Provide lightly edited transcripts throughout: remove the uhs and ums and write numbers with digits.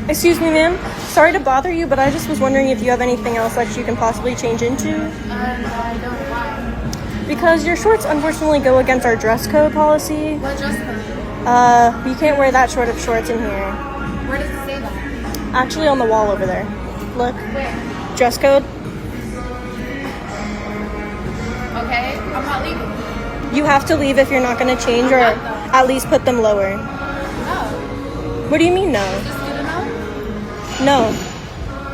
Excuse me, ma'am. Sorry to bother you, but I just was wondering if you have anything else that you can possibly change into. No, I don't. Why? Because your shorts unfortunately go against our dress code policy. What dress code? You can't wear that short of shorts in here. Where does it say that? Actually, on the wall over there. Look. Where? Dress code. Okay, I'm not leaving. You have to leave if you're not going to change, or at least put them lower. No. What do you mean, no? Is this good enough? No.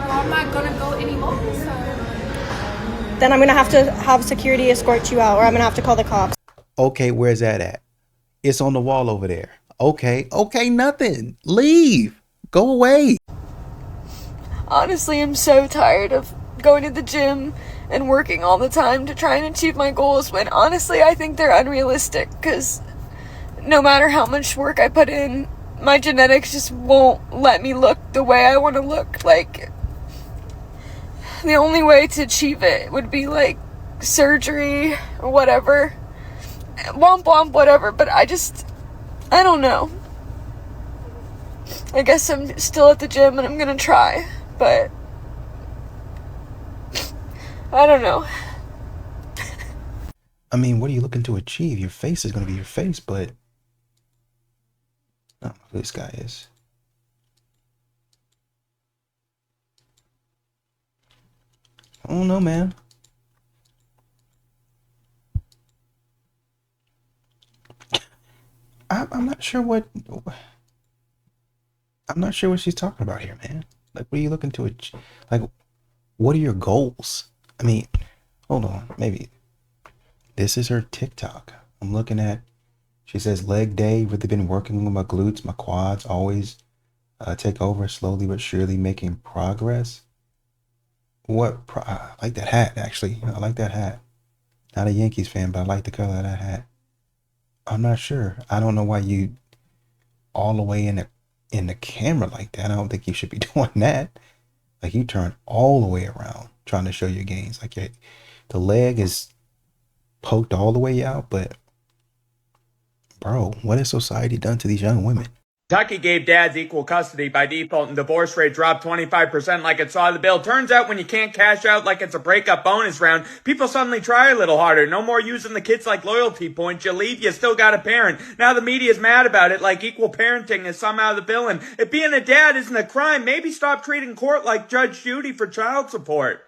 Well, I'm not gonna go anymore, so. Then I'm going to have security escort you out, or I'm going to have to call the cops. Okay, where's that at? It's on the wall over there. Okay, nothing. Leave. Go away. Honestly, I'm so tired of going to the gym and working all the time to try and achieve my goals, when honestly I think they're unrealistic, because no matter how much work I put in, my genetics just won't let me look the way I want to look. Like, the only way to achieve it would be like surgery or whatever. Womp womp, whatever. But I don't know. I guess I'm still at the gym and I'm gonna try, but I don't know. I mean, what are you looking to achieve? Your face is going to be your face, but I don't know who this guy is. I don't know, man. I'm not sure what she's talking about here, man. Like, what are you looking to achieve? Like, what are your goals? I mean, hold on, maybe this is her TikTok. I'm looking at, she says, leg day, really been working with my glutes, my quads, always take over, slowly but surely making progress. I like that hat, actually. I like that hat. Not a Yankees fan, but I like the color of that hat. I'm not sure. I don't know why you all the way in the camera like that. I don't think you should be doing that. Like, you turn all the way around trying to show your gains. Like, the leg is poked all the way out, but bro, what has society done to these young women? Kentucky gave dads equal custody by default and divorce rate dropped 25% like it saw the bill. Turns out when you can't cash out like it's a breakup bonus round, people suddenly try a little harder. No more using the kids like loyalty points. You leave, you still got a parent. Now the media's mad about it, like equal parenting is somehow the villain. If being a dad isn't a crime, maybe stop treating court like Judge Judy for child support.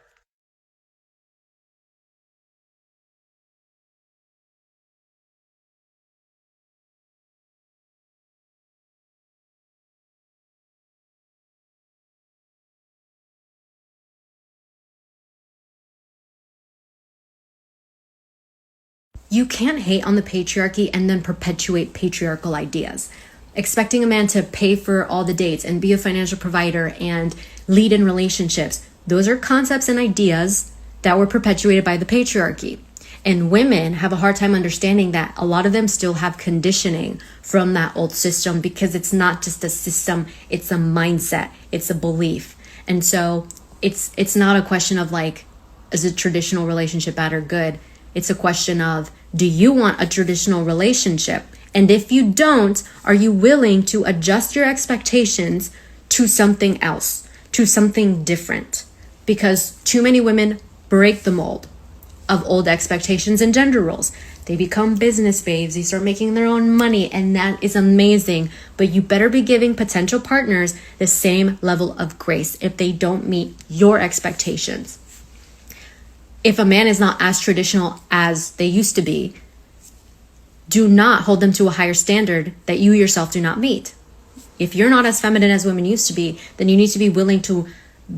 You can't hate on the patriarchy and then perpetuate patriarchal ideas. Expecting a man to pay for all the dates and be a financial provider and lead in relationships, those are concepts and ideas that were perpetuated by the patriarchy. And women have a hard time understanding that a lot of them still have conditioning from that old system, because it's not just a system, it's a mindset, it's a belief. And so it's not a question of like, is a traditional relationship bad or good? It's a question of, do you want a traditional relationship? And if you don't, are you willing to adjust your expectations to something else, to something different? Because too many women break the mold of old expectations and gender roles. They become business babes, they start making their own money, and that is amazing. But you better be giving potential partners the same level of grace if they don't meet your expectations. If a man is not as traditional as they used to be, do not hold them to a higher standard that you yourself do not meet. If you're not as feminine as women used to be, then you need to be willing to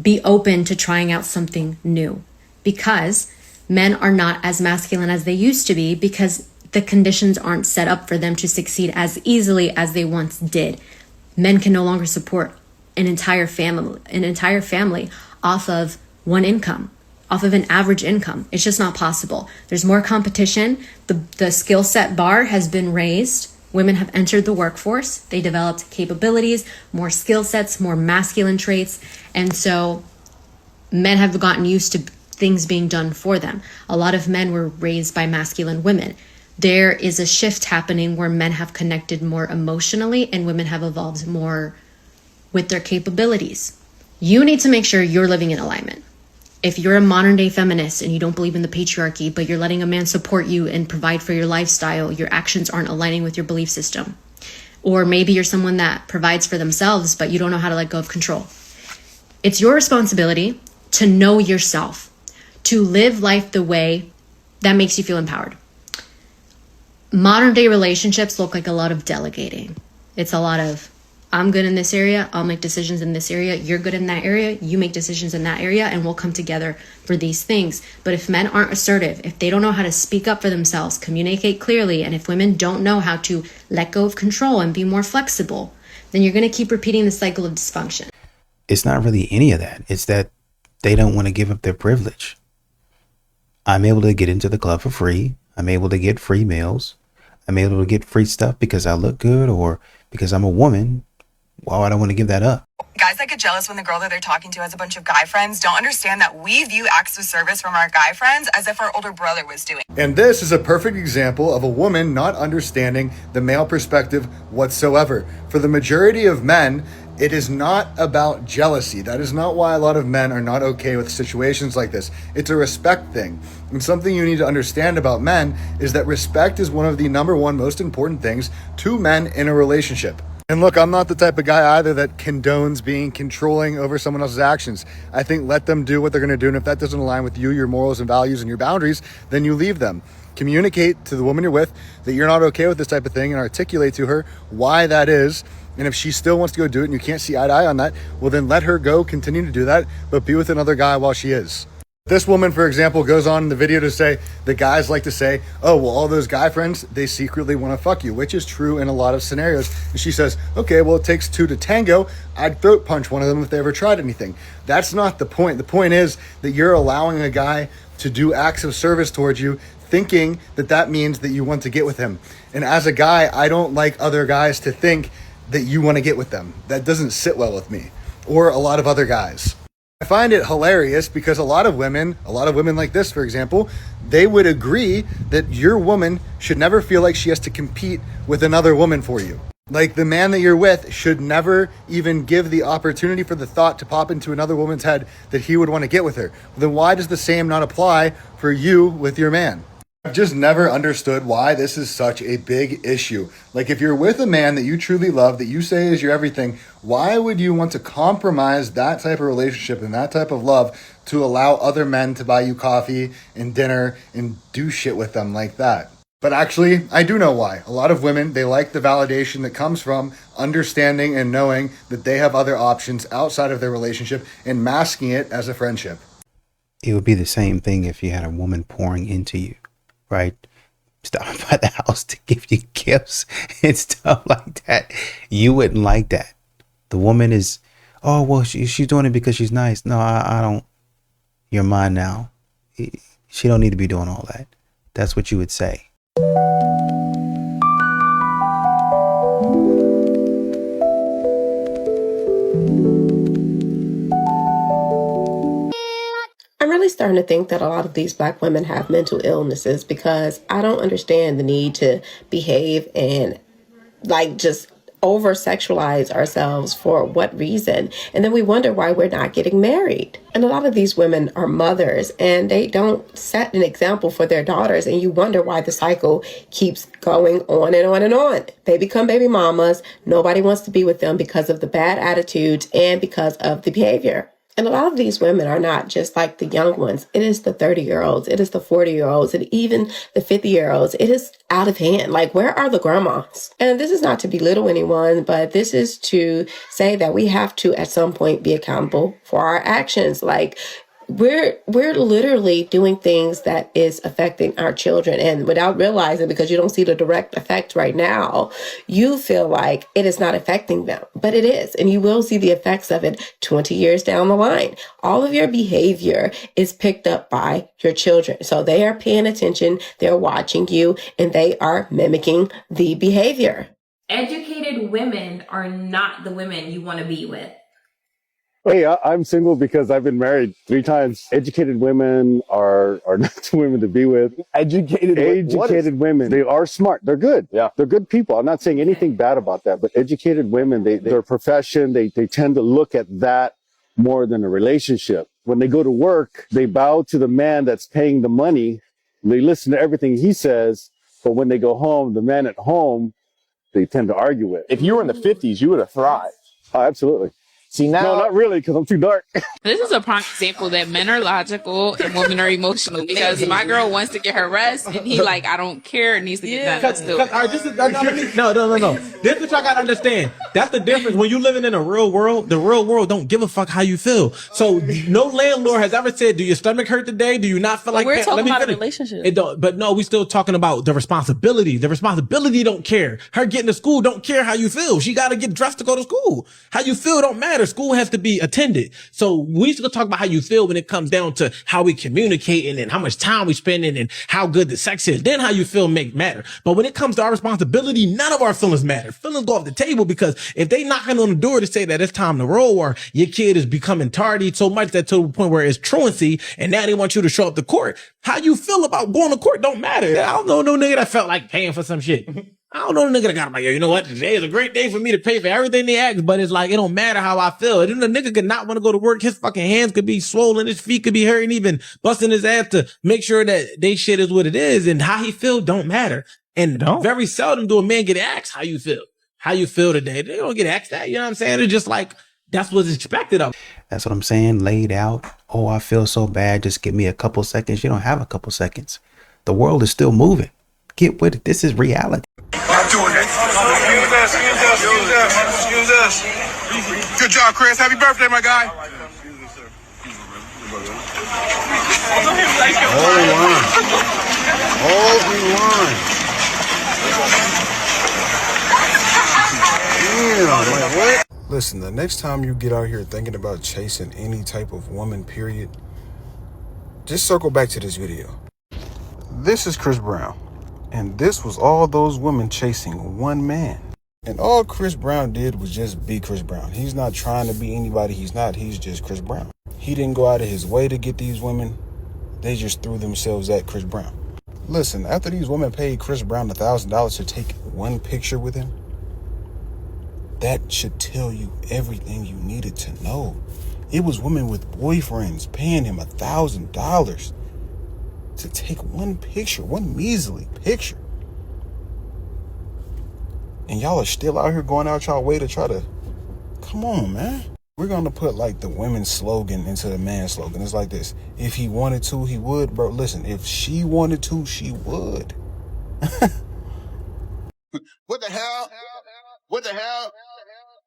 be open to trying out something new, because men are not as masculine as they used to be, because the conditions aren't set up for them to succeed as easily as they once did. Men can no longer support an entire family off of one income, off of an average income. It's just not possible. There's more competition. The skill set bar has been raised. Women have entered the workforce. They developed capabilities, more skill sets, more masculine traits. And so men have gotten used to things being done for them. A lot of men were raised by masculine women. There is a shift happening where men have connected more emotionally and women have evolved more with their capabilities. You need to make sure you're living in alignment. If you're a modern day feminist and you don't believe in the patriarchy, but you're letting a man support you and provide for your lifestyle, your actions aren't aligning with your belief system. Or maybe you're someone that provides for themselves, but you don't know how to let go of control. It's your responsibility to know yourself, to live life the way that makes you feel empowered. Modern day relationships look like a lot of delegating. It's a lot of, I'm good in this area, I'll make decisions in this area, you're good in that area, you make decisions in that area, and we'll come together for these things. But if men aren't assertive, if they don't know how to speak up for themselves, communicate clearly, and if women don't know how to let go of control and be more flexible, then you're going to keep repeating the cycle of dysfunction. It's not really any of that. It's that they don't want to give up their privilege. I'm able to get into the club for free. I'm able to get free meals. I'm able to get free stuff because I look good or because I'm a woman. Why would I want to give that up? Guys that get jealous when the girl that they're talking to has a bunch of guy friends don't understand that we view acts of service from our guy friends as if our older brother was doing. And this is a perfect example of a woman not understanding the male perspective whatsoever. For the majority of men, it is not about jealousy. That is not why a lot of men are not okay with situations like this. It's a respect thing. And something you need to understand about men is that respect is one of the number one most important things to men in a relationship. And look, I'm not the type of guy either that condones being controlling over someone else's actions. I think let them do what they're going to do. And if that doesn't align with you, your morals and values and your boundaries, then you leave them. Communicate to the woman you're with that you're not okay with this type of thing and articulate to her why that is. And if she still wants to go do it and you can't see eye to eye on that, well, then let her go, continue to do that, but be with another guy while she is. This woman, for example, goes on in the video to say the guys like to say, oh, well, all those guy friends, they secretly want to fuck you, which is true in a lot of scenarios. And she says, okay, well, it takes two to tango. I'd throat punch one of them if they ever tried anything. That's not the point. The point is that you're allowing a guy to do acts of service towards you, thinking that that means that you want to get with him. And as a guy, I don't like other guys to think that you want to get with them. That doesn't sit well with me or a lot of other guys. I find it hilarious because a lot of women like this, for example, they would agree that your woman should never feel like she has to compete with another woman for you. Like the man that you're with should never even give the opportunity for the thought to pop into another woman's head that he would want to get with her. Then why does the same not apply for you with your man? I've just never understood why this is such a big issue. Like if you're with a man that you truly love, that you say is your everything, why would you want to compromise that type of relationship and that type of love to allow other men to buy you coffee and dinner and do shit with them like that? But actually, I do know why. A lot of women, they like the validation that comes from understanding and knowing that they have other options outside of their relationship and masking it as a friendship. It would be the same thing if you had a woman pouring into you. Right? Stopping by the house to give you gifts and stuff like that. You wouldn't like that. The woman is, oh, well, she's doing it because she's nice. No, I don't. You're mine now. She don't need to be doing all that. That's what you would say. I'm really starting to think that a lot of these Black women have mental illnesses because I don't understand the need to behave and like just over sexualize ourselves for what reason. And then we wonder why we're not getting married. And a lot of these women are mothers and they don't set an example for their daughters. And you wonder why the cycle keeps going on and on and on. They become baby mamas. Nobody wants to be with them because of the bad attitudes and because of the behavior. And a lot of these women are not just like the young ones. It is the 30-year-olds. It is the 40-year-olds and even the 50-year-olds. It is out of hand. Like, where are the grandmas? And this is not to belittle anyone, but this is to say that we have to, at some point, be accountable for our actions. Like, we're literally doing things that is affecting our children, and without realizing, because you don't see the direct effect right now, you feel like it is not affecting them, but it is, and you will see the effects of it 20 years down the line. All of your behavior is picked up by your children, so they are paying attention, they're watching you, and they are mimicking the behavior. Educated women are not the women you want to be with. Hey, I'm single because I've been married 3 times. Educated women are not the women to be with. Educated women. They are smart. They're good. Yeah. They're good people. I'm not saying anything bad about that, but educated women, their profession, they tend to look at that more than a relationship. When they go to work, they bow to the man that's paying the money. They listen to everything he says, but when they go home, the man at home, they tend to argue with. If you were in the 50s, you would have thrived. Oh, absolutely. See, now, no, not really, because I'm too dark. This is a prime example that men are logical and women are emotional, because my girl wants to get her rest and he like, I don't care, it needs to get done. No. This is what y'all gotta understand. That's the difference. When you living in the real world don't give a fuck how you feel. So no landlord has ever said, do your stomach hurt today? Do you not feel like we're that? talking about a relationship. It don't, but no, we still talking about the responsibility. The responsibility don't care. Her getting to school don't care how you feel. She gotta get dressed to go to school. How you feel don't matter. School has to be attended. So we still talk about how you feel when it comes down to how we communicating and how much time we spending and how good the sex is. Then how you feel matter. But when it comes to our responsibility, none of our feelings matter. Feelings go off the table, because if they knocking on the door to say that it's time to roll, or your kid is becoming tardy so much that to the point where it's truancy and now they want you to show up to court, how you feel about going to court don't matter. I don't know no nigga that felt like paying for some shit. I don't know the nigga that got like, yo, you know what? Today is a great day for me to pay for everything they ask, but it's like, it don't matter how I feel. And then the nigga could not want to go to work. His fucking hands could be swollen. His feet could be hurting, even busting his ass to make sure that they shit is what it is. And how he feel don't matter. And very seldom do a man get asked how you feel. How you feel today. They don't get asked that. You know what I'm saying? It's just like, that's what's expected of them. That's what I'm saying. Laid out. Oh, I feel so bad. Just give me a couple seconds. You don't have a couple seconds. The world is still moving. Get with it. This is reality. I'm doing it. Excuse us. Good job, Chris. Happy birthday, my guy. Listen, the next time you get out here thinking about chasing any type of woman, period, just circle back to this video. This is Chris Brown. And this was all those women chasing one man. And all Chris Brown did was just be Chris Brown. He's not trying to be anybody he's not. He's just Chris Brown. He didn't go out of his way to get these women. They just threw themselves at Chris Brown. Listen, after these women paid Chris Brown $1,000 to take one picture with him, that should tell you everything you needed to know. It was women with boyfriends paying him $1,000 to take one picture, one measly picture. And y'all are still out here going out y'all way to try to, come on, man. We're going to put like the women's slogan into the man's slogan. It's like this. If he wanted to, he would. Bro, listen, if she wanted to, she would. What the hell? What the hell?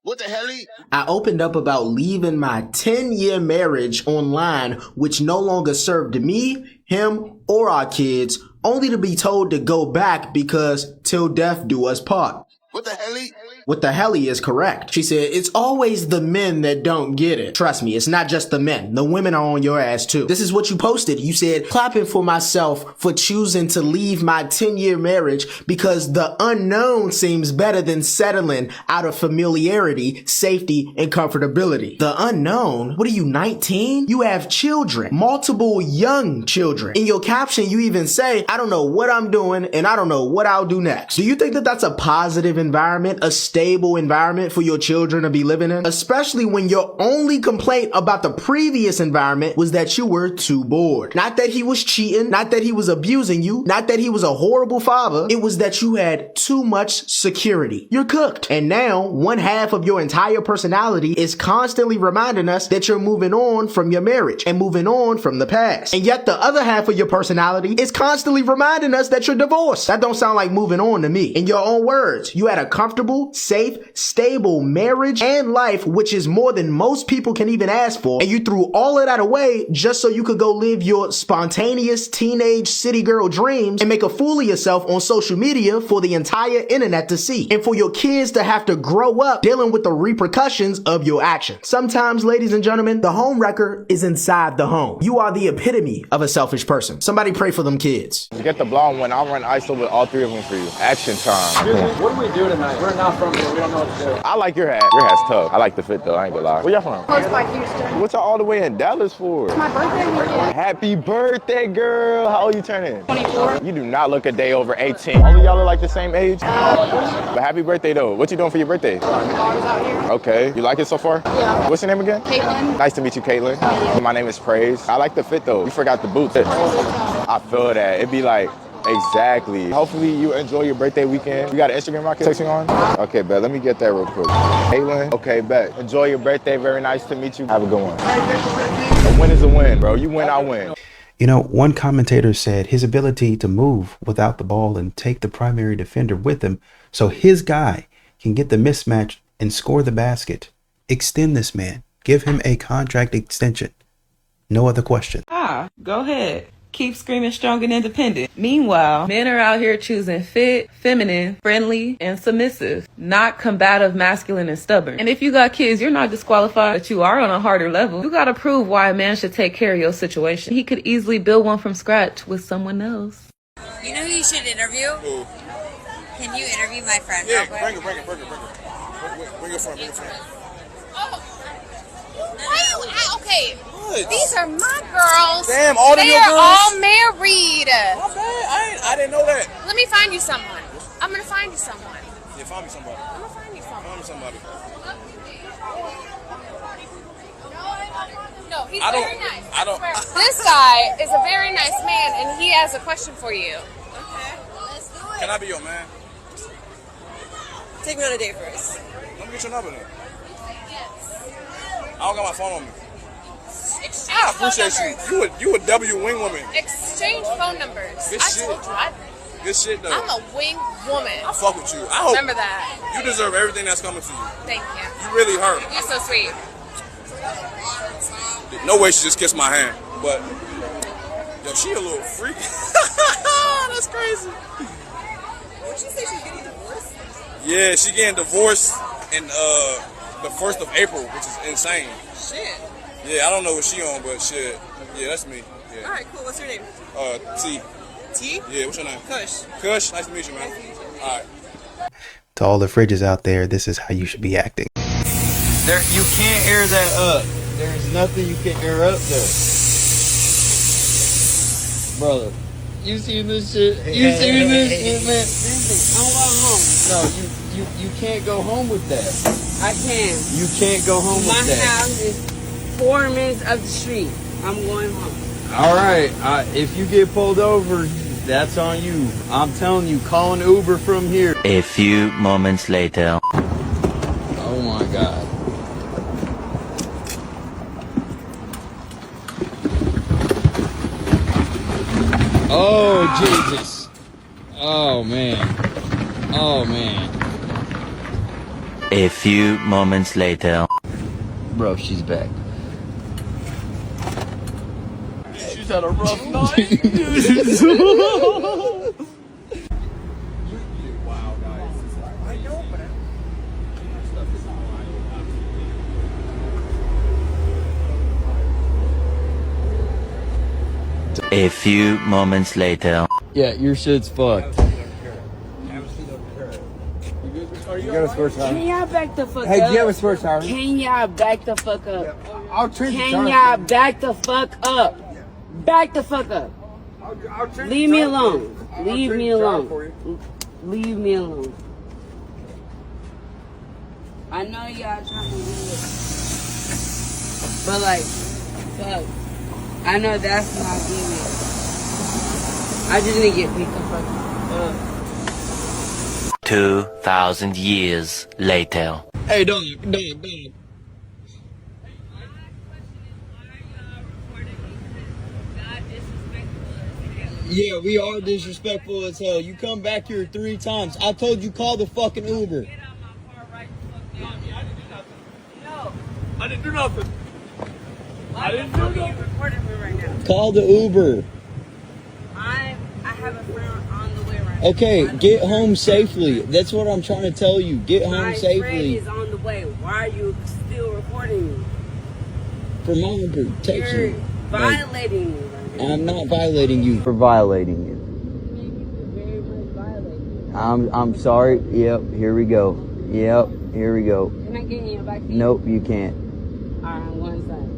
What the hell? I opened up about leaving my 10-year marriage online, which no longer served me, him, or our kids, only to be told to go back because till death do us part. What the hell? What the hell is correct. She said, it's always the men that don't get it. Trust me, it's not just the men. The women are on your ass too. This is what you posted. You said, clapping for myself for choosing to leave my 10-year marriage because the unknown seems better than settling out of familiarity, safety, and comfortability. The unknown? What are you, 19? You have children, multiple young children. In your caption, you even say, I don't know what I'm doing and I don't know what I'll do next. Do you think that that's a positive environment, a stable environment for your children to be living in? Especially when your only complaint about the previous environment was that you were too bored. Not that he was cheating, not that he was abusing you, not that he was a horrible father. It was that you had too much security. You're cooked. And now one half of your entire personality is constantly reminding us that you're moving on from your marriage and moving on from the past. And yet the other half of your personality is constantly reminding us that you're divorced. That don't sound like moving on to me. In your own words, you had a comfortable, safe, stable marriage and life, which is more than most people can even ask for. And you threw all of that away just so you could go live your spontaneous teenage city girl dreams and make a fool of yourself on social media for the entire internet to see. And for your kids to have to grow up dealing with the repercussions of your actions. Sometimes, ladies and gentlemen, the home wrecker is inside the home. You are the epitome of a selfish person. Somebody pray for them kids. Get the blonde one. I'll run ISO with all 3 of them for you. Action time. What do we do tonight? We're not from I like your hat. Your hat's tough. I like the fit though. I ain't gonna lie. Where y'all from? Close by Houston. What y'all all the way in Dallas for? It's my birthday weekend. Happy birthday, girl. How old you turning? 24. You do not look a day over 18. All of y'all are like the same age? But happy birthday though. What you doing for your birthday? Bars out here. Okay. You like it so far? Yeah. What's your name again? Caitlin. Nice to meet you, Caitlin. My name is Praise. I like the fit though. You forgot the boots. I feel that. It'd be like, exactly. Hopefully you enjoy your birthday weekend. You got an Instagram I can text you on? Okay, bet. Let me get that real quick. Caitlin? Okay, bet. Enjoy your birthday. Very nice to meet you. Have a good one. A win is a win, bro. You win, I win. You know, one commentator said his ability to move without the ball and take the primary defender with him so his guy can get the mismatch and score the basket. Extend this man. Give him a contract extension. No other question. Go ahead. Keep screaming strong and independent. Meanwhile, men are out here choosing fit, feminine, friendly, and submissive, not combative, masculine, and stubborn. And if you got kids, you're not disqualified, but you are on a harder level. You gotta prove why a man should take care of your situation. He could easily build one from scratch with someone else. You know who you should interview? Who? Can you interview my friend? Yeah, real quick? bring her. Bring your friend. Okay. What? These are my girls. Damn, all of they your are girls? all married. My bad. I didn't know that. Let me find you someone. I'm gonna find you someone. Yeah, find me somebody. I'm gonna find you someone. Find me somebody. No, he's I don't- very nice. I don't- This guy is a very nice man, and he has a question for you. Can I be your man? Take me on a date first. Let me get your number then. I don't got my phone on me. Exchange I phone appreciate numbers. you. You a W wing woman. Exchange phone numbers. Good I shit. told you, Good shit though. I'm a wing woman. I fuck with you. I hope Remember that. you deserve everything that's coming to you. Thank you. You really hurt. You're so sweet. No way she just kissed my hand, but yo, she a little freak. That's crazy. What she say she's getting divorced? Yeah, she getting divorced in the 1st of April, which is insane. Shit. Yeah, I don't know what she on, but shit. Yeah, that's me. Yeah. Alright, cool. What's your name? T. T? Yeah, what's your name? Kush. Kush, nice to meet you, man. All right. To all the fridges out there, this is how you should be acting. There, you can't air that up. There's nothing you can air up there. Brother, you seen this shit? You seen this shit, man? I'm going home. No, you can't go home with that. I can. You can't go home My with that. house is 4 minutes up the street. I'm going home. All right, if you get pulled over, that's on you. I'm telling you, call an Uber from here. A few moments later. Oh my God. Oh, Jesus. Oh, man. Oh, man. A few moments later. Bro, she's back. She's had a rough night. A few moments later. Yeah, your shit's fucked. You got a sports car? Can y'all back the fuck up? Hey, do you have a sports car? Can y'all back the fuck up? I'll treat the Can car. y'all back the fuck up? Back the fuck up. Leave me alone. Leave me alone. Leave me alone. I know y'all trying to do it. But like, fuck. I know that's not gimmick. I just need to get picked the fuck up. 2,000 years later. Hey, dog. Yeah, we are disrespectful as hell. You come back here 3 times. I told you call the fucking Uber. I didn't do nothing. I didn't do nothing. Recording me right now. Call the Uber. I have a friend on the way right now. Okay, get home safely. That's what I'm trying to tell you. Get home My friend safely. is on the way. Why are you still recording me? For my own You're protection. violating me right now. I'm not violating you. For violating you. Very much violating me. I'm sorry. Yep, here we go. Yep, here we go. Can I get in your back seat? Nope, you can't. Alright, one side.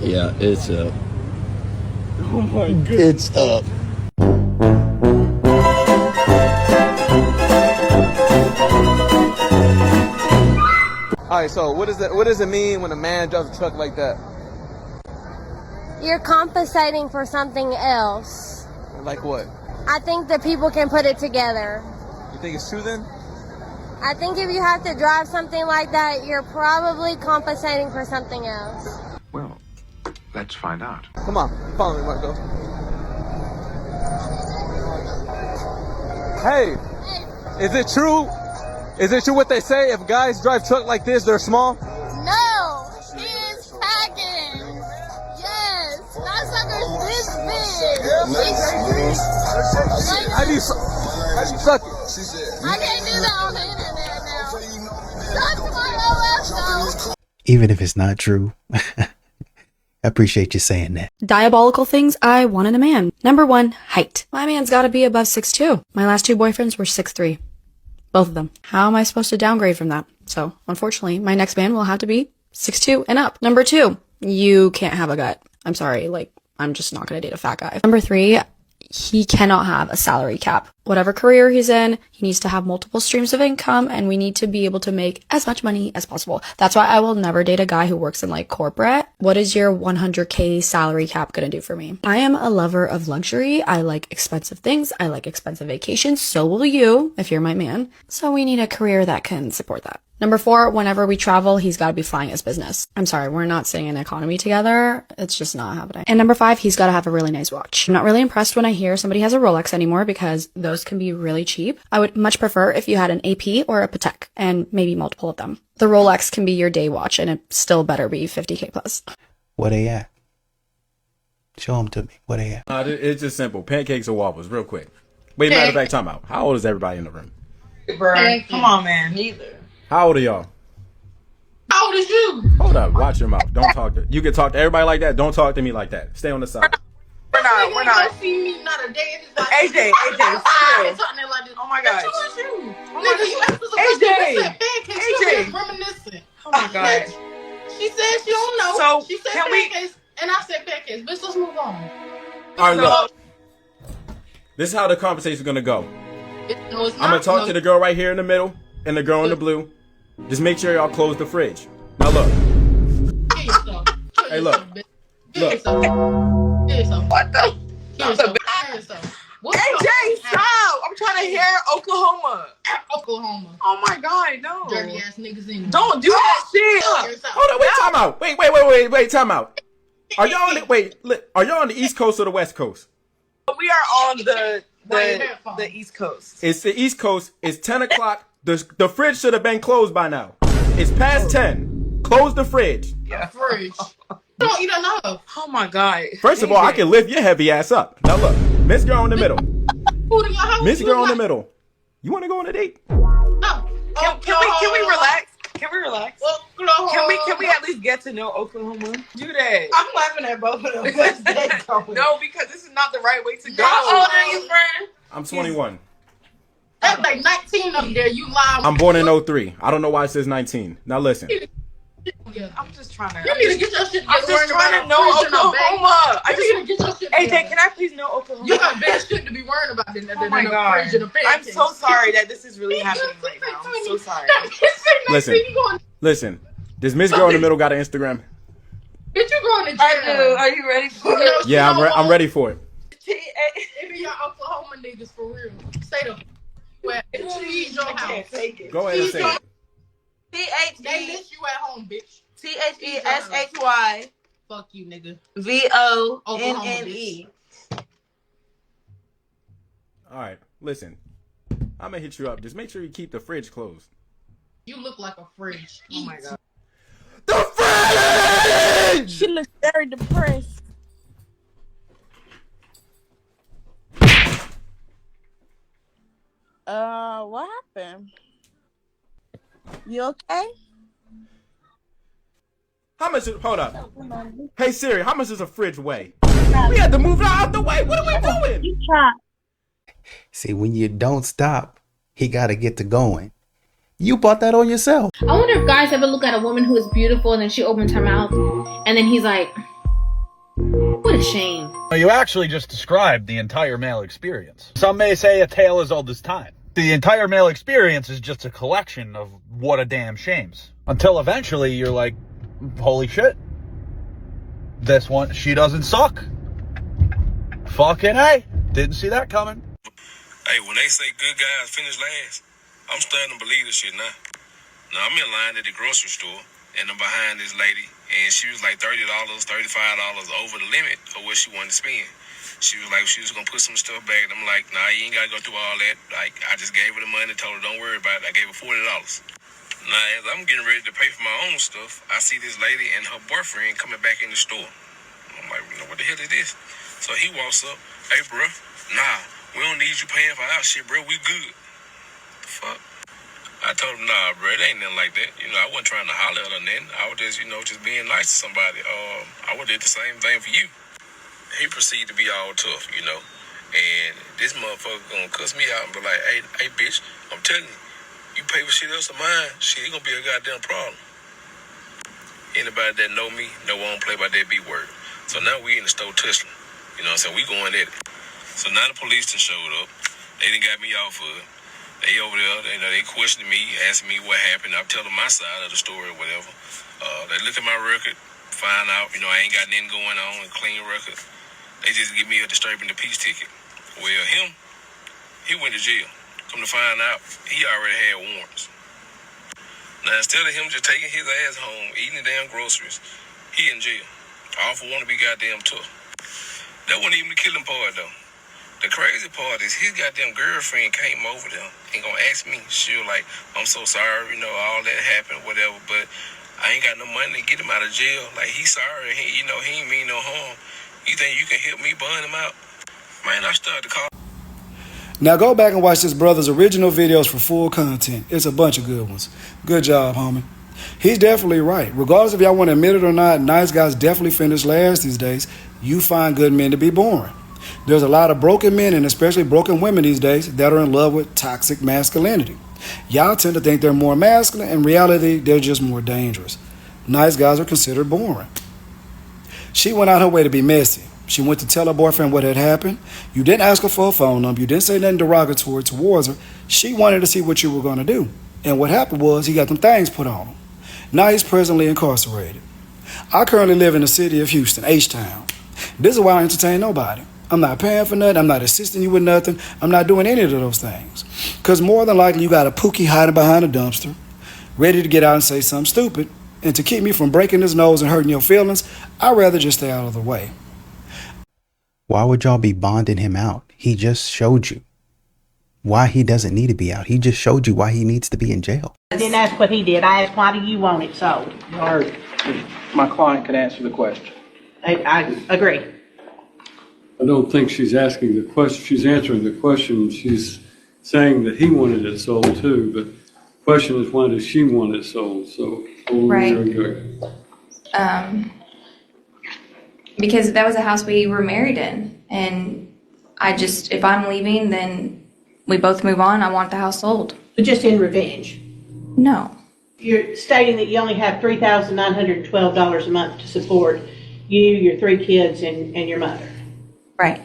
Yeah, it's up. Oh my goodness. It's up. Alright, so what does it mean when a man drives a truck like that? You're compensating for something else. Like what? I think that people can put it together. You think it's true then? I think if you have to drive something like that, you're probably compensating for something else. Well, let's find out. Come on, follow me, Marco. Hey, is it true? Is it true what they say? If guys drive truck like this, they're small? No, he is packing. Yes, that sucker's this big. How do you suck it? I can't do that on the internet now. Suck my OS though. Even if it's not true, I appreciate you saying that. Diabolical things I want in a man. Number 1, height. My man's gotta be above 6'2". My last 2 boyfriends were 6'3". Both of them. How am I supposed to downgrade from that? So, unfortunately, my next man will have to be 6'2" and up. Number 2, you can't have a gut. I'm sorry, I'm just not gonna date a fat guy. Number 3, he cannot have a salary cap. Whatever career he's in, he needs to have multiple streams of income, and we need to be able to make as much money as possible. That's why I will never date a guy who works in corporate. What is your 100K salary cap gonna do for me? I am a lover of luxury. I like expensive things. I like expensive vacations. So will you, if you're my man. So we need a career that can support that. Number 4, whenever we travel, he's got to be flying his business. I'm sorry, we're not staying in economy together. It's just not happening. And number 5, he's got to have a really nice watch. I'm not really impressed when I hear somebody has a Rolex anymore because those can be really cheap. I would much prefer if you had an AP or a Patek and maybe multiple of them. The Rolex can be your day watch and it still better be 50K plus. Where they at? Show them to me. Where they at? It's just simple. Pancakes or waffles, real quick. Wait, matter of fact, time out. How old is everybody in the room? Bruh, come on, man. Neither. How old are y'all? How old is you? Hold up, watch your mouth. Don't talk to. You can talk to everybody like that. Don't talk to me like that. Stay on the side. We're not. See me not a day. AJ, chill. Oh my God. Nigga, you asked us a question. AJ, reminiscent. Oh my God. She said she don't know. So she said pancakes, and I said pancakes. Bitch, let's move on. All right, look. This is how the conversation is gonna go. I'm gonna talk to the girl right here in the middle and the girl in the blue. Just make sure y'all close the fridge. Now look. Hey, look. Look. What the? AJ, stop! I'm trying to hear Oklahoma. Oklahoma. Oh my God, no. Dirty ass niggas in. Don't do that shit. Hold on, wait, time out. Wait, time out. Are y'all on the East Coast or the West Coast? We are on the East Coast. It's the East Coast. It's 10 o'clock. The fridge should have been closed by now. It's past 10. Close the fridge. Yeah. Fridge. No, you don't know. Oh my God. First of all, I can lift your heavy ass up. Now look, Miss Girl in the middle. Miss Girl in the middle. You want to go on a date? No. Can we relax? Can we relax? Can we at least get to know Oklahoma? Do that. I'm laughing at both of them. No, because this is not the right way to go. How old are you, friend? I'm 21. That's like 19 up there. You lie. I'm born in 03. I don't know why it says 19. Now listen. I'm just trying to. You need to get your shit. I'm just trying to know Oklahoma. AJ, can I please know Oklahoma? You got bad shit to be worrying about. Oh my God. I'm so sorry that this is really happening right now. I'm so sorry. Listen. Does Miss Girl in the middle got an Instagram? Bitch, you going to jail? I do. Are you ready for it? Yeah, I'm ready for it. It be your Oklahoma niggas for real. Say them. Cheese your house. Go ahead and say it. They list you at home, bitch. THESHY. Fuck you, nigga. VONNE. All right, listen. I'm gonna hit you up. Just make sure you keep the fridge closed. You look like a fridge. Oh my God. The fridge! She looks very depressed. What happened? You okay? How much is, hold up. Hey Siri, how much does a fridge weigh? We had to move it out the way. What are we doing? See, when you don't stop, he got to get to going. You bought that on yourself. I wonder if guys ever look at a woman who is beautiful and then she opens her mouth and then he's like, what a shame. You actually just described the entire male experience. Some may say a tale as old as time. The entire male experience is just a collection of what a damn shames. Until eventually you're like, holy shit. This one, she doesn't suck. Fucking hey. Didn't see that coming. Hey, when they say good guys finish last, I'm starting to believe this shit now. Now, I'm in line at the grocery store, and I'm behind this lady, and she was like $30, $35 over the limit of what she wanted to spend. She was like, she was going to put some stuff back, and I'm like, nah, you ain't got to go through all that. Like, I just gave her the money, told her, don't worry about it. I gave her $40. Now, as I'm getting ready to pay for my own stuff, I see this lady and her boyfriend coming back in the store. I'm like, what the hell is this? So he walks up, hey, bro, nah, we don't need you paying for our shit, bro. We good. The fuck? I told him, nah, bro, it ain't nothing like that. You know, I wasn't trying to holler at her then. I was just, just being nice to somebody. I would did the same thing for you. He proceeded to be all tough, And this motherfucker gonna cuss me out and be like, hey, bitch, I'm telling you, you pay for shit else of mine, shit, it gonna be a goddamn problem. Anybody that know me, know I don't play by that B word. So now we in the store tussling. You know what I'm saying? We going at it. So now the police done showed up. They done got me off of it. They over there, they questioning me, asking me what happened. I'm telling my side of the story or whatever. They look at my record, find out, I ain't got nothing going on, a clean record. They just give me a disturbing the peace ticket. Well, he went to jail. Come to find out, he already had warrants. Now, instead of him just taking his ass home, eating the damn groceries, he in jail. All for want to be goddamn tough. That wasn't even the killing part, though. The crazy part is his goddamn girlfriend came over there and gonna ask me. She was like, I'm so sorry, all that happened, whatever, but I ain't got no money to get him out of jail. Like, he's sorry, he ain't mean no harm. You think you can help me bond him out? Man, I started to call. Now go back and watch this brother's original videos for full content. It's a bunch of good ones. Good job, homie. He's definitely right. Regardless if y'all want to admit it or not, nice guys definitely finish last these days. You find good men to be boring. There's a lot of broken men and especially broken women these days that are in love with toxic masculinity. Y'all tend to think they're more masculine. In reality, they're just more dangerous. Nice guys are considered boring. She went out her way to be messy. She went to tell her boyfriend what had happened. You didn't ask her for a phone number. You didn't say nothing derogatory towards her. She wanted to see what you were going to do. And what happened was he got them things put on him. Now he's presently incarcerated. I currently live in the city of Houston, H-Town. This is why I don't entertain nobody. I'm not paying for nothing. I'm not assisting you with nothing. I'm not doing any of those things. Because more than likely you got a pookie hiding behind a dumpster, ready to get out and say something stupid. And to keep me from breaking his nose and hurting your feelings, I'd rather just stay out of the way. Why would y'all be bonding him out? He just showed you why he doesn't need to be out. He just showed you why he needs to be in jail. I didn't ask what he did. I asked, why do you want it sold? My client can answer the question. I agree. I don't think she's asking the question. She's answering the question. She's saying that he wanted it sold too, but the question is, why does she want it sold? So, Right. Because that was a house we were married in, and if I'm leaving, then we both move on. I want the house sold. But just in revenge? No. You're stating that you only have $3,912 a month to support you, your 3 kids, and your mother. Right.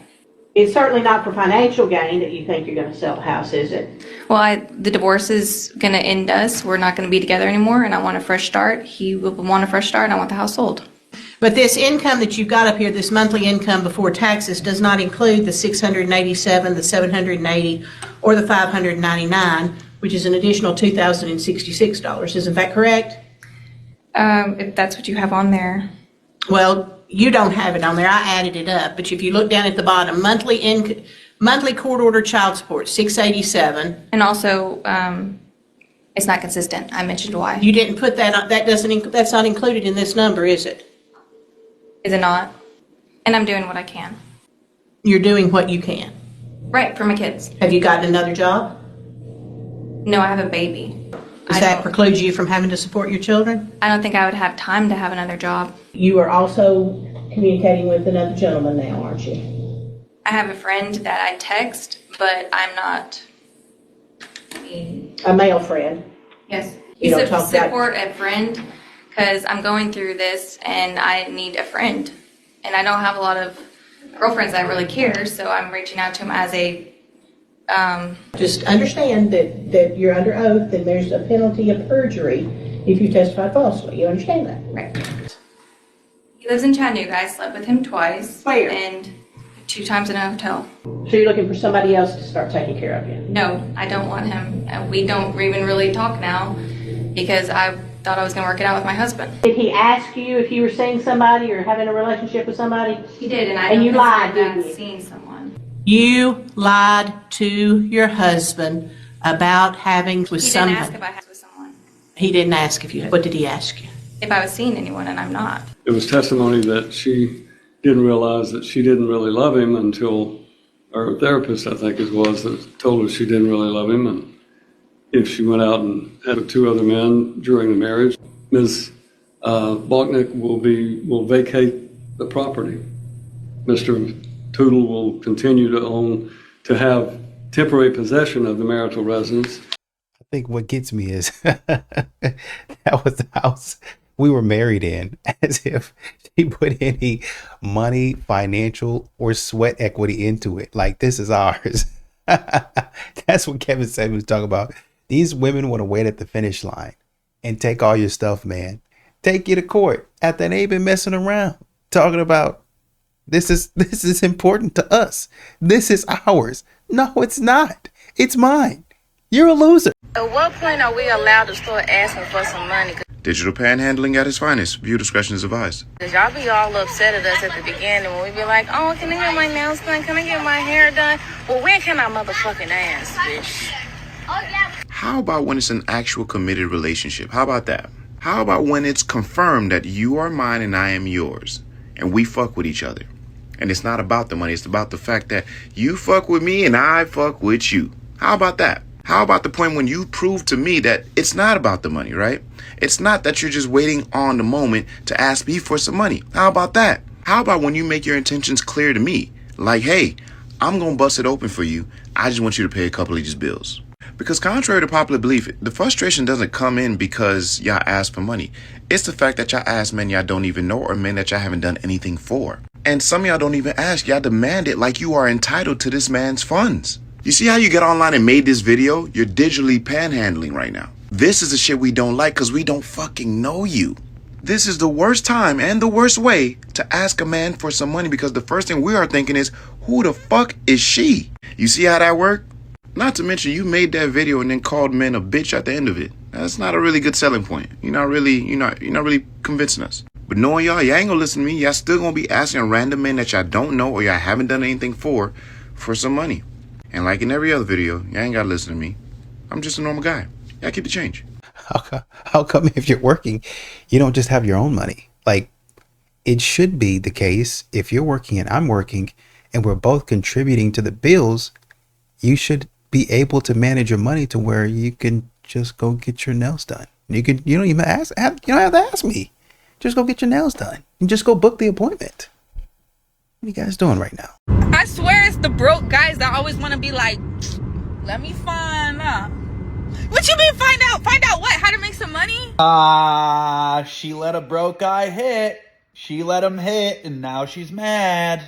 It's certainly not for financial gain that you think you're going to sell the house, is it? Well, the divorce is going to end us. We're not going to be together anymore, and I want a fresh start. He will want a fresh start, and I want the house sold. But this income that you've got up here, this monthly income before taxes, does not include the $687, the $780, or the $599, which is an additional $2,066. Isn't that correct? If that's what you have on there. Well, you don't have it on there. I added it up. But if you look down at the bottom, monthly court order child support, $687. And also, it's not consistent. I mentioned why. You didn't put that on. That's not included in this number, is it? Is it not? And I'm doing what I can. You're doing what you can. Right, for my kids. Have you gotten another job? No, I have a baby. Does that preclude you from having to support your children? I don't think I would have time to have another job. You are also communicating with another gentleman now, aren't you? I have a friend that I text, but I'm not. A male friend. Yes. You He's don't a talk about- support, a friend, because I'm going through this and I need a friend. And I don't have a lot of girlfriends that really care, so I'm reaching out to him as a Just understand that you're under oath and there's a penalty of perjury if you testify falsely. You understand that? Right. He lives in Chattanooga. I slept with him twice. Where? And 2 times in a hotel. So you're looking for somebody else to start taking care of you? No, I don't want him. We don't even really talk now because I thought I was going to work it out with my husband. Did he ask you if you were seeing somebody or having a relationship with somebody? He did, and I And don't you lied, consider didn't that you? seeing someone. You lied to your husband about having with He somebody. didn't ask if I had with someone. He didn't ask if you had. What did he ask you? If I was seeing anyone, and I'm not. It was testimony that she didn't realize that she didn't really love him until her therapist, I think it was, that told her she didn't really love him. And if she went out and had with 2 other men during the marriage, Ms. Balknick will vacate the property. Mr. Tootle will continue to have temporary possession of the marital residence. I think what gets me is that was the house we were married in, as if she put any money, financial, or sweat equity into it. Like, this is ours. That's what Kevin said. He was talking about. These women want to wait at the finish line and take all your stuff, man. Take you to court after they've been messing around, talking about this is important to us. This is ours. No, it's not. It's mine. You're a loser. At what point are we allowed to start asking for some money? Digital panhandling at its finest. Viewer discretion is advised. Because y'all be all upset at us at the beginning when we be like, oh, can I get my nails done? Can I get my hair done? Well, when can I motherfucking ask, bitch? How about when it's an actual committed relationship? How about that? How about when it's confirmed that you are mine and I am yours, and we fuck with each other? And it's not about the money. It's about the fact that you fuck with me and I fuck with you. How about that? How about the point when you prove to me that it's not about the money, right? It's not that you're just waiting on the moment to ask me for some money. How about that? How about when you make your intentions clear to me? Like, hey, I'm going to bust it open for you. I just want you to pay a couple of these bills. Because contrary to popular belief, the frustration doesn't come in because y'all ask for money. It's the fact that y'all ask men y'all don't even know or men that y'all haven't done anything for. And some of y'all don't even ask. Y'all demand it like you are entitled to this man's funds. You see how you get online and made this video? You're digitally panhandling right now. This is the shit we don't like because we don't fucking know you. This is the worst time and the worst way to ask a man for some money because the first thing we are thinking is, who the fuck is she? You see how that worked? Not to mention you made that video and then called men a bitch at the end of it. That's not a really good selling point. You're not really convincing us. But knowing y'all ain't gonna listen to me. Y'all still gonna be asking random men that y'all don't know or y'all haven't done anything for some money. And like in every other video, y'all ain't gotta listen to me. I'm just a normal guy. Y'all keep the change. How come if you're working, you don't just have your own money? Like, it should be the case if you're working and I'm working and we're both contributing to the bills, you should be able to manage your money to where you can just go get your nails done. You don't even have to ask me. Just go get your nails done and just go book the appointment. What are you guys doing right now? I swear it's the broke guys that always want to be like, let me find out. What you mean find out? Find out what? How to make some money? She let a broke guy hit. She let him hit, and now she's mad.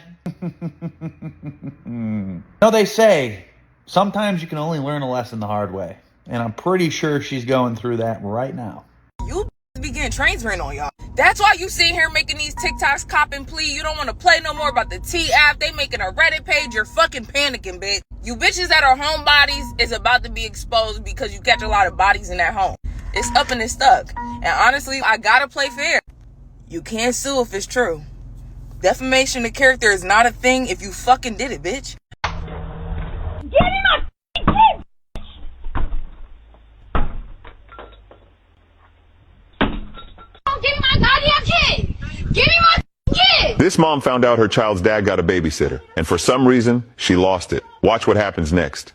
No, they say sometimes you can only learn a lesson the hard way. And I'm pretty sure she's going through that right now. You be getting trains ran on y'all. That's why you sitting here making these TikToks cop and plea. You don't want to play no more about the T app. They making a Reddit page. You're fucking panicking, bitch. You bitches that are homebodies is about to be exposed because you catch a lot of bodies in that home. It's up and it's stuck. And honestly, I gotta play fair. You can't sue if it's true. Defamation of character is not a thing if you fucking did it, bitch. Give me my kid! Give me my goddamn kid! Give me my kid! This mom found out her child's dad got a babysitter, and for some reason, she lost it. Watch what happens next.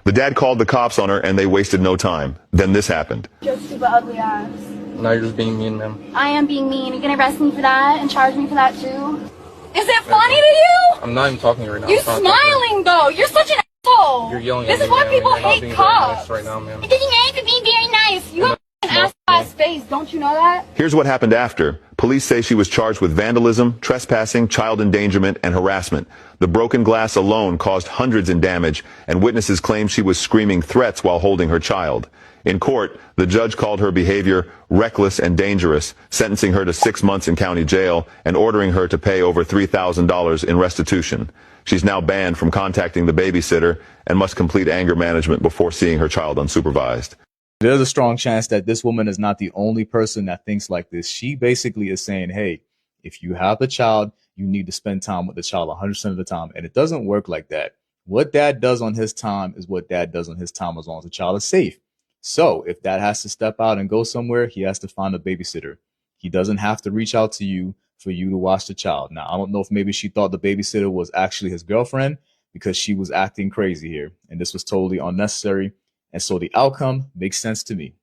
The dad called the cops on her, and they wasted no time. Then this happened. Just stupid ugly ass. Now you're just being mean, ma'am. I am being mean. You gonna arrest me for that and charge me for that too? Is it funny to you? I'm not even talking to you right now. You're smiling though. You're such an asshole. You're yelling This at is me, why ma'am. people You're not hate being very cops. nice right now, ma'am. Because you ain't even being very nice. You have an ass by space. Don't you know that? Here's what happened after. Police say she was charged with vandalism, trespassing, child endangerment, and harassment. The broken glass alone caused hundreds in damage, and witnesses claim she was screaming threats while holding her child. In court, the judge called her behavior reckless and dangerous, sentencing her to 6 months in county jail and ordering her to pay over $3,000 in restitution. She's now banned from contacting the babysitter and must complete anger management before seeing her child unsupervised. There's a strong chance that this woman is not the only person that thinks like this. She basically is saying, hey, if you have the child, you need to spend time with the child 100% of the time. And it doesn't work like that. What dad does on his time is what dad does on his time, as long as the child is safe. So if dad has to step out and go somewhere, he has to find a babysitter. He doesn't have to reach out to you for you to watch the child. Now, I don't know if maybe she thought the babysitter was actually his girlfriend, because she was acting crazy here. And this was totally unnecessary. And so the outcome makes sense to me.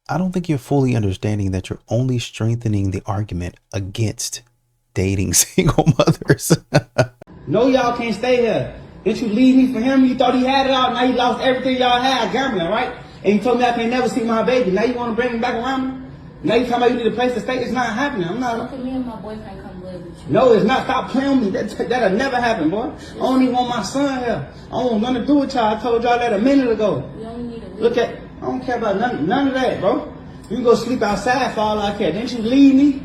I don't think you're fully understanding that you're only strengthening the argument against dating single mothers. No, y'all can't stay here. Didn't you leave me for him? You thought he had it all. Now he lost everything y'all had gambling, right? And you told me I can't never see my baby. Now you want to bring him back around me? Now you talking about you need a place to stay? It's not happening. I'm not. So me and my boyfriend come live with you. No, it's not. Stop playing with me. That'll never happen, boy. I don't even want my son here. I don't want nothing to do with y'all. I told y'all that a minute ago. We only need a week. Look at, I don't care about none of that, bro. You can go sleep outside for all I care. Didn't you leave me?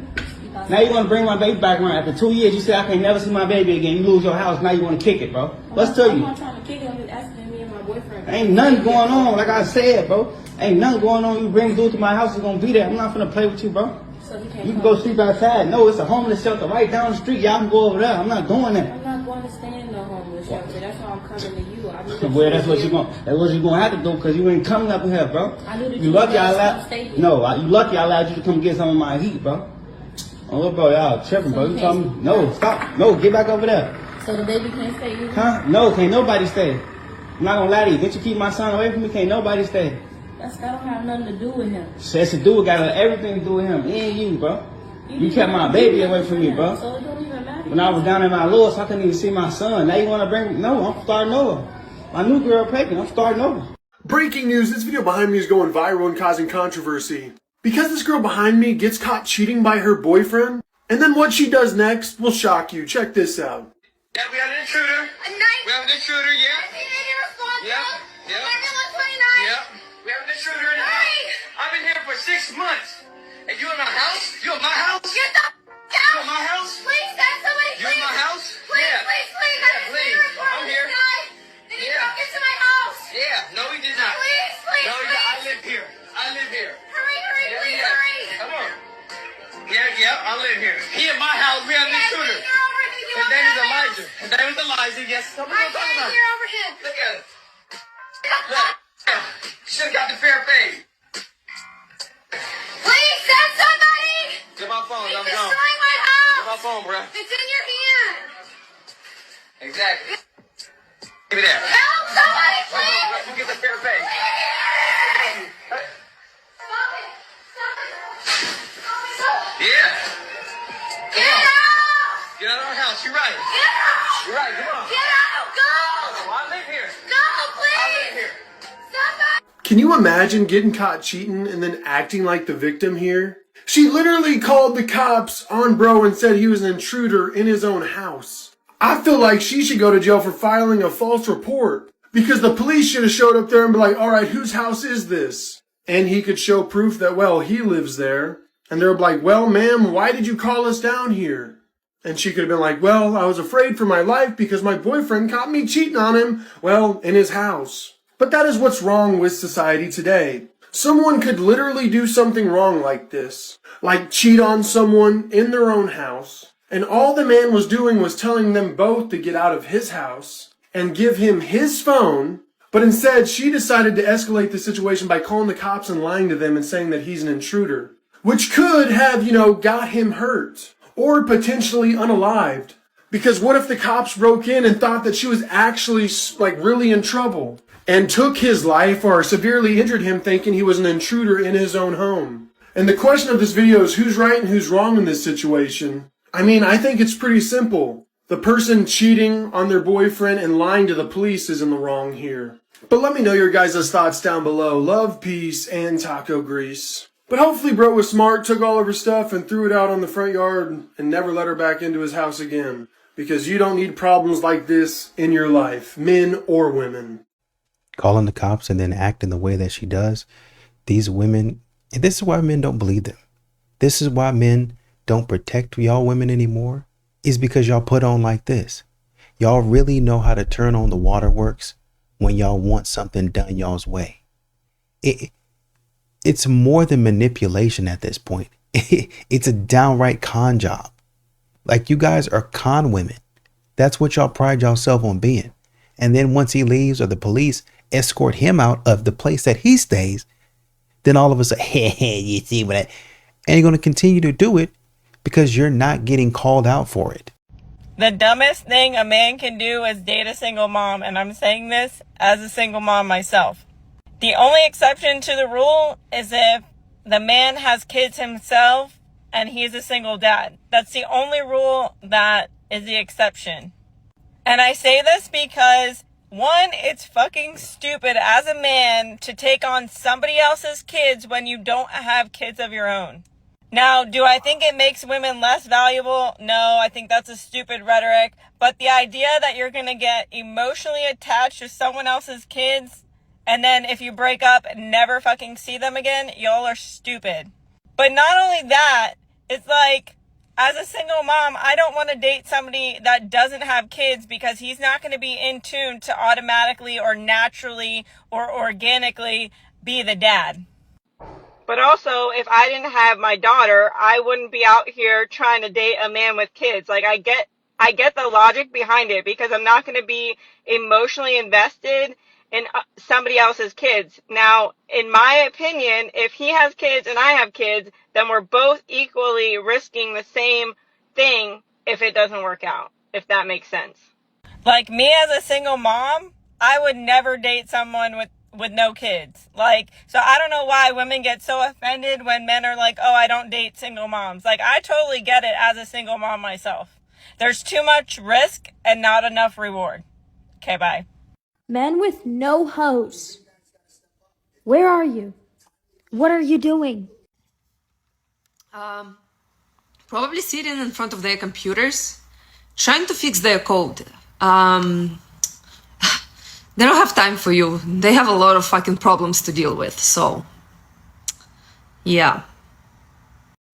Now you want to bring my baby back around. After 2 years, you say I can't never see my baby again. You lose your house. Now you want to kick it, bro. What's to you? I'm not trying to kick it. I'm just asking me and my boyfriend. Ain't nothing going on. Like I said, bro. Ain't nothing going on. You bring dude to my house, it's going to be there. I'm not going to play with you, bro. So you can go sleep outside. No, it's a homeless shelter right down the street. Y'all can go over there. I'm not doing that. I'm not going to stay in no homeless shelter. That's why I'm coming to you. I need to Well, that's what you're gonna have to do, because you ain't coming up here, bro. I knew that You lucky I allowed. stay here. No, you lucky I allowed you to come get some of my heat, bro. Oh, look, bro, y'all tripping, bro. You told me no, stop, no, get back over there. So the baby can't stay either? Huh? No, can't nobody stay. I'm not gonna lie to you. Didn't you keep my son away from me? Can't nobody stay. That don't have nothing to do with him. Says to do it, got everything to do with him and you, bro. You kept my baby away from me, bro. So it don't even matter. When I was down in my Lewis, I couldn't even see my son. Now you want to bring? No, I'm starting over. My new girl pregnant. I'm starting over. Breaking news, this video behind me is going viral and causing controversy. Because this girl behind me gets caught cheating by her boyfriend, and then what she does next will shock you. Check this out. Yeah, we have an intruder. We have an intruder, yeah. Yeah, yeah. Yeah. We have an intruder in the house. I've been here for 6 months. And you in my house? You in my house? Get the out! You in my house? Please, send somebody. You in my house? Please, Yeah. please, please. Yeah, please. I'm here. Did he broke into my house? Yeah. No, he did not. Please, please, No, he did. I please. live here. I live here. Hurry, hurry, Yeah, please, yeah. hurry. Come on. Yeah, I live here. He in my house. We have an Yes, intruder. you're over here. His name is Elijah. His name is Elijah. Yes. Come on, I come can't on. hear over him. Look at it. Look. You should have got the fair pay. Please, send somebody. Get my phone. He's I'm gone. destroying my house. Get my phone, bruh. It's in your hand. Exactly. Give me that. Help somebody, Come on, please. bruh. You get the fair pay. Stop it. Stop it. Yeah. Come Get on. out. Get out of our house. You're right. Get out. You're right. Come on. Get out. Go. I live here. Go, I live please. here. Somebody. Can you imagine getting caught cheating and then acting like the victim here? She literally called the cops on bro and said he was an intruder in his own house. I feel like she should go to jail for filing a false report, because the police should have showed up there and be like, all right, whose house is this? And he could show proof that, well, he lives there. And they're like, well, ma'am, why did you call us down here? And she could have been like, well, I was afraid for my life because my boyfriend caught me cheating on him, well, in his house. But that is what's wrong with society today. Someone could literally do something wrong like this, like cheat on someone in their own house, and all the man was doing was telling them both to get out of his house and give him his phone, but instead she decided to escalate the situation by calling the cops and lying to them and saying that he's an intruder, which could have, got him hurt or potentially unalived. Because what if the cops broke in and thought that she was actually really in trouble and took his life or severely injured him, thinking he was an intruder in his own home? And the question of this video is who's right and who's wrong in this situation. I mean, I think it's pretty simple. The person cheating on their boyfriend and lying to the police is in the wrong here. But let me know your guys' thoughts down below. Love, peace, and taco grease. But hopefully bro was smart, took all of her stuff and threw it out on the front yard and never let her back into his house again. Because you don't need problems like this in your life, men or women. Calling the cops and then acting the way that she does. These women, and this is why men don't believe them. This is why men don't protect y'all women anymore. Is because y'all put on like this. Y'all really know how to turn on the waterworks when y'all want something done y'all's way. It's more than manipulation at this point. It's a downright con job. Like, you guys are con women. That's what y'all pride yourself on being. And then once he leaves or the police escort him out of the place that he stays, then all of a sudden, hey, you see what I... And you're going to continue to do it because you're not getting called out for it. The dumbest thing a man can do is date a single mom, and I'm saying this as a single mom myself. The only exception to the rule is if the man has kids himself and he's a single dad. That's the only rule that is the exception. And I say this because, one, it's fucking stupid as a man to take on somebody else's kids when you don't have kids of your own. Now, do I think it makes women less valuable? No, I think that's a stupid rhetoric. But the idea that you're going to get emotionally attached to someone else's kids, and then if you break up, never fucking see them again, y'all are stupid. But not only that, it's like, as a single mom, I don't want to date somebody that doesn't have kids because he's not going to be in tune to automatically or naturally or organically be the dad. But also, if I didn't have my daughter, I wouldn't be out here trying to date a man with kids. Like, I get the logic behind it because I'm not going to be emotionally invested in somebody else's kids. Now, in my opinion, if he has kids and I have kids, then we're both equally risking the same thing if it doesn't work out, if that makes sense. Like, me as a single mom, I would never date someone with no kids. Like, so I don't know why women get so offended when men are like, oh, I don't date single moms. Like, I totally get it as a single mom myself. There's too much risk and not enough reward. Okay, bye. Men with no hose. Where are you? What are you doing? Probably sitting in front of their computers, trying to fix their code. They don't have time for you. They have a lot of fucking problems to deal with, so yeah.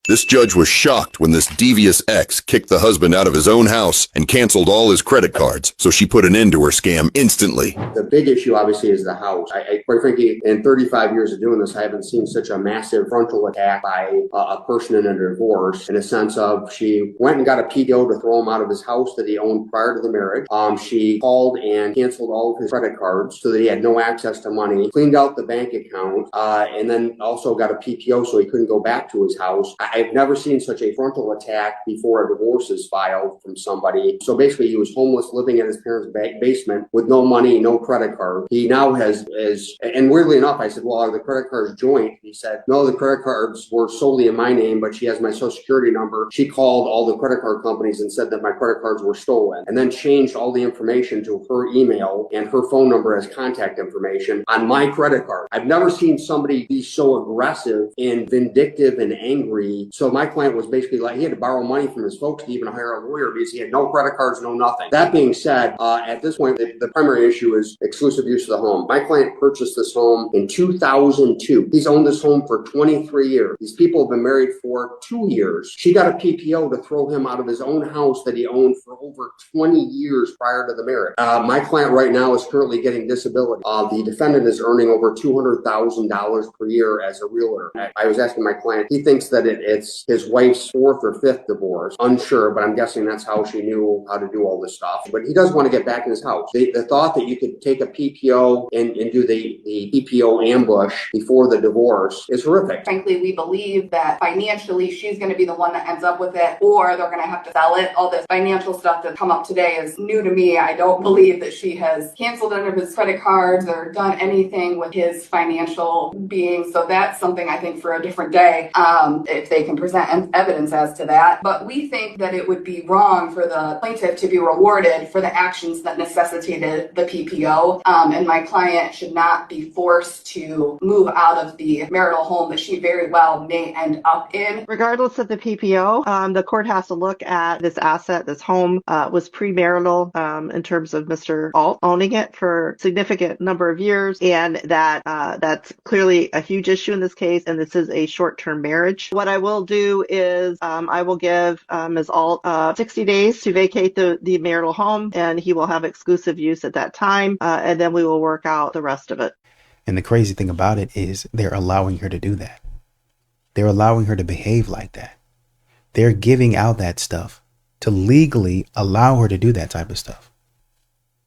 This judge was shocked when this devious ex kicked the husband out of his own house and canceled all his credit cards, so she put an end to her scam instantly. The big issue, obviously, is the house. I quite frankly, in 35 years of doing this, I haven't seen such a massive frontal attack by a person in a divorce, in a sense of she went and got a PDO to throw him out of his house that he owned prior to the marriage. She called and canceled all of his credit cards so that he had no access to money, cleaned out the bank account, and then also got a PPO so he couldn't go back to his house. I've never seen such a frontal attack before a divorce is filed from somebody. So basically, he was homeless, living in his parents' basement with no money, no credit card. He now and weirdly enough, I said, well, are the credit cards joint? He said, no, the credit cards were solely in my name, but she has my social security number. She called all the credit card companies and said that my credit cards were stolen, and then changed all the information to her email and her phone number as contact information on my credit card. I've never seen somebody be so aggressive and vindictive and angry. So my client was basically like, he had to borrow money from his folks to even hire a lawyer because he had no credit cards, no nothing. That being said, at this point, the primary issue is exclusive use of the home. My client purchased this home in 2002. He's owned this home for 23 years. These people have been married for 2 years. She got a PPO to throw him out of his own house that he owned for over 20 years prior to the marriage. My client right now is currently getting disability. The defendant is earning over $200,000 per year as a realtor. I was asking my client, he thinks that it's his wife's 4th or 5th divorce. Unsure, but I'm guessing that's how she knew how to do all this stuff. But he does want to get back in his house. The thought that you could take a PPO and do the PPO ambush before the divorce is horrific. Frankly, we believe that financially she's going to be the one that ends up with it, or they're going to have to sell it. All this financial stuff that's come up today is new to me. I don't believe that she has canceled any of his credit cards or done anything with his financial being. So that's something I think for a different day. If they they can present evidence as to that. But we think that it would be wrong for the plaintiff to be rewarded for the actions that necessitated the PPO. And my client should not be forced to move out of the marital home that she very well may end up in. Regardless of the PPO, the court has to look at this asset. This home was premarital in terms of Mr. Alt owning it for a significant number of years, and that's clearly a huge issue in this case, and this is a short-term marriage. What I will do is I will give Ms. Alt 60 days to vacate the marital home, and he will have exclusive use at that time, and then we will work out the rest of it. And the crazy thing about it is they're allowing her to do that. They're allowing her to behave like that. They're giving out that stuff to legally allow her to do that type of stuff.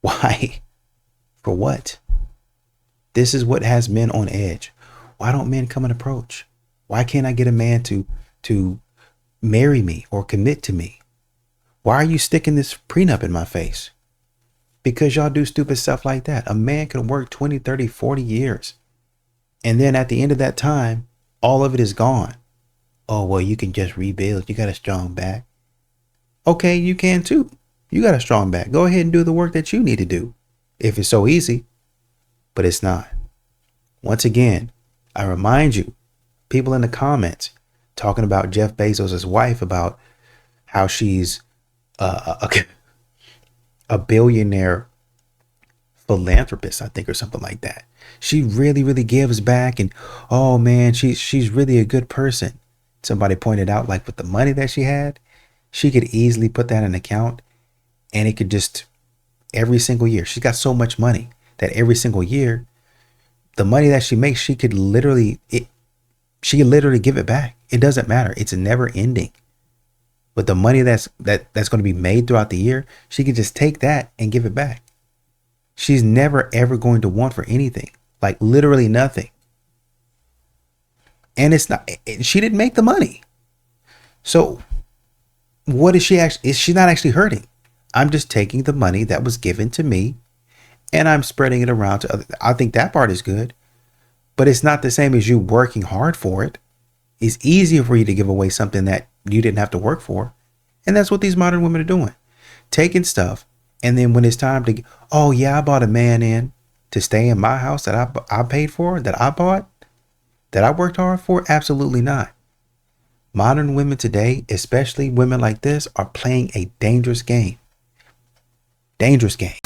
Why? For what? This is what has men on edge. Why don't men come and approach? Why can't I get a man to marry me or commit to me? Why are you sticking this prenup in my face? Because y'all do stupid stuff like that. A man can work 20, 30, 40 years. And then at the end of that time, all of it is gone. Oh, well, you can just rebuild. You got a strong back. Okay, you can too. You got a strong back. Go ahead and do the work that you need to do. If it's so easy. But it's not. Once again, I remind you, people in the comments talking about Jeff Bezos' wife, about how she's a billionaire philanthropist, I think, or something like that. She really, really gives back, and oh man, she's really a good person. Somebody pointed out, like, with the money that she had, she could easily put that in an account, and it could just, every single year, she's got so much money that every single year, the money that she makes, she could literally give it back. It doesn't matter. It's never ending. But the money that's going to be made throughout the year, she could just take that and give it back. She's never ever going to want for anything, like literally nothing. And it's not, she didn't make the money. So what is she actually, she's not actually hurting. I'm just taking the money that was given to me and I'm spreading it around to others. I think that part is good, but it's not the same as you working hard for it. It's easier for you to give away something that you didn't have to work for. And that's what these modern women are doing. Taking stuff. And then when it's time to, oh yeah, I bought a man in to stay in my house that I paid for, that I bought, that I worked hard for. Absolutely not. Modern women today, especially women like this, are playing a dangerous game. Dangerous game.